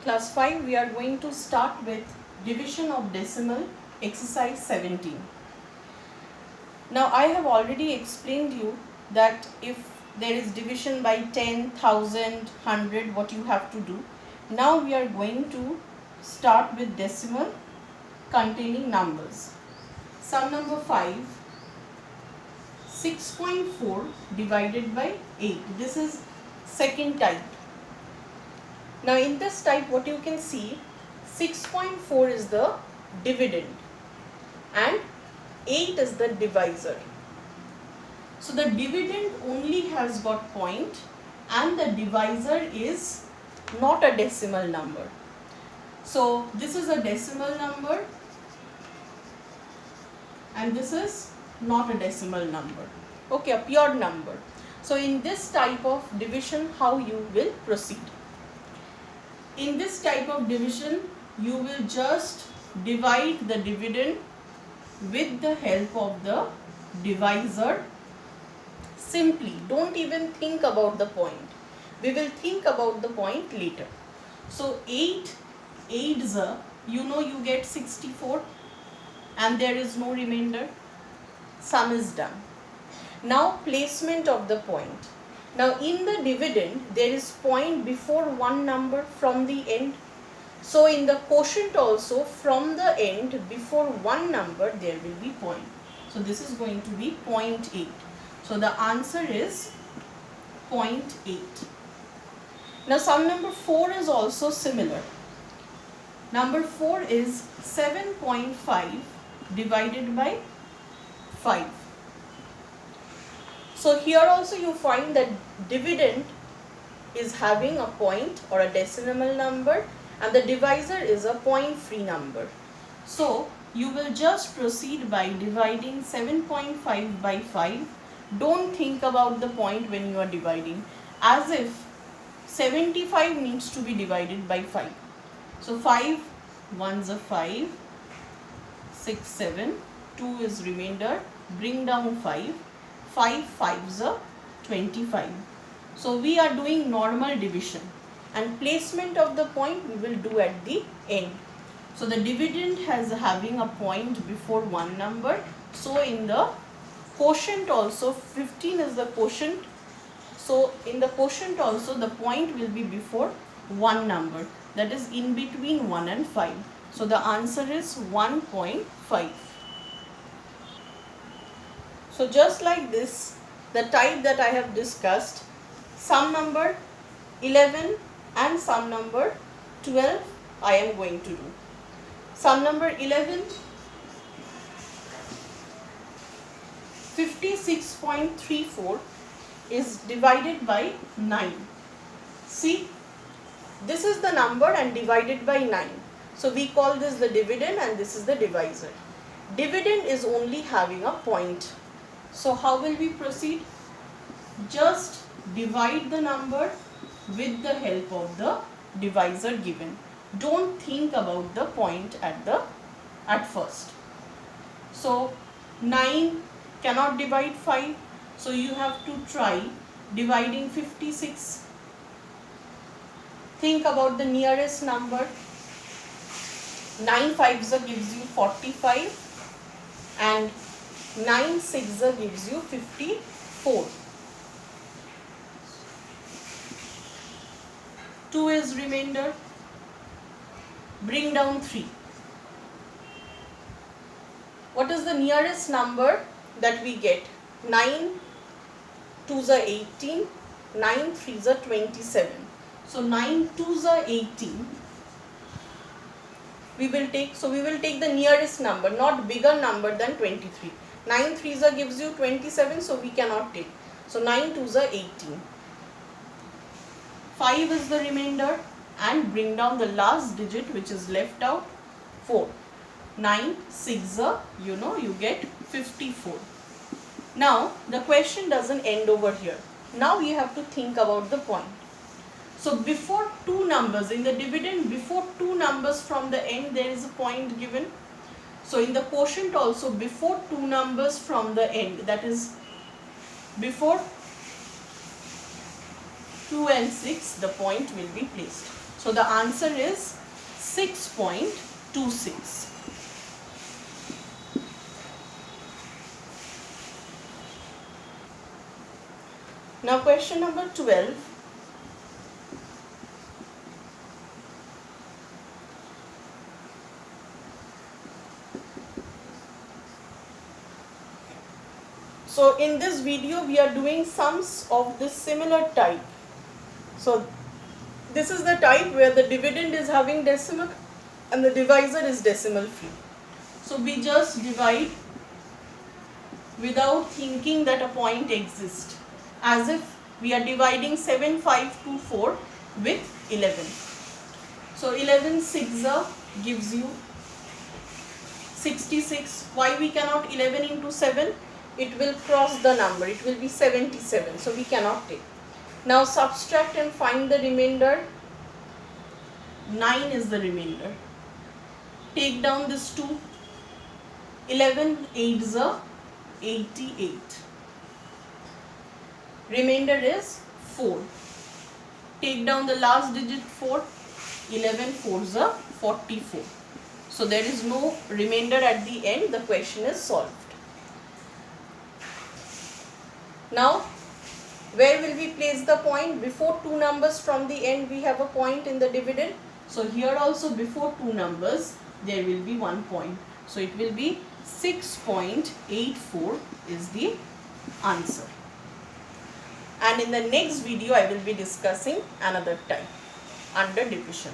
Class 5, we are going to start with division of decimal, exercise 17. Now I have already explained you that if there is division by 10, 1000, 100, what you have to do. Now we are going to start with decimal containing numbers. Sum number 5, 6.4 divided by 8. This is second type. Now in this type, what you can see, 6.4 is the dividend and 8 is the divisor. So the dividend only has got point and the divisor is not a decimal number. So this is a decimal number and this is not a decimal number. Okay, a pure number. So in this type of division, how you will proceed? In this type of division, you will just divide the dividend with the help of the divisor simply. Don't even think about the point. We will think about the point later. So 8 is you get 64 and there is no remainder. Sum is done. Now placement of the point. Now in the dividend, there is point before one number from the end. So in the quotient also, from the end before one number there will be point. So this is going to be 0.8. So the answer is 0.8. Now sum number 4 is also similar. Number 4 is 7.5 divided by 5. So here also you find that dividend is having a point or a decimal number and the divisor is a point-free number. So you will just proceed by dividing 7.5 by 5. Don't think about the point when you are dividing, as if 75 needs to be divided by 5. So 5 ones are 5, 6, 7, 2 is remainder, bring down 5, 5 5s are 25. So we are doing normal division and placement of the point we will do at the end. So the dividend has having a point before one number. So in the quotient also, 15 is the quotient. So in the quotient also the point will be before one number, that is in between 1 and 5. So the answer is 1.5. So just like this, the type that I have discussed, sum number 11 and sum number 12 I am going to do. Sum number 11, 56.34 is divided by 9. See, this is the number and divided by 9. So we call this the dividend and this is the divisor. Dividend is only having a point. So how will we proceed? Just divide the number with the help of the divisor given. Don't think about the point at first. So 9 cannot divide 5. So you have to try dividing 56. Think about the nearest number. 9 5s gives you 45 and 9 6 gives you 54. 2 is remainder. Bring down 3. What is the nearest number that we get? 9 2s are 18, 9 3s are 27. So 9 2s are 18. We will take the nearest number, not bigger number than 23. 9 3s gives you 27, so we cannot take. So 9 2s are 18. 5 is the remainder and bring down the last digit which is left out, 4. 9 6 you get 54. Now the question doesn't end over here. Now you have to think about the point. So before two numbers, in the dividend, before two numbers from the end there is a point given. So in the quotient also, before two numbers from the end, that is before 2 and 6, the point will be placed. So the answer is 6.26. Now question number 12. So in this video we are doing sums of this similar type. So this is the type where the dividend is having decimal and the divisor is decimal free. So we just divide without thinking that a point exists, as if we are dividing 7524 with 11. So 11 6 gives you 66. Why we cannot 11 into 7? It will cross the number, it will be 77, so we cannot take. Now subtract and find the remainder. 9 is the remainder. Take down this 2. 11 8s are 88. Remainder is 4. Take down the last digit 4. 11 4s are 44. So there is no remainder at the end. The question is solved. Now, where will we place the point? Before two numbers from the end we have a point in the dividend. So here also before two numbers there will be 1 point. So it will be 6.84 is the answer. And in the next video I will be discussing another type under division.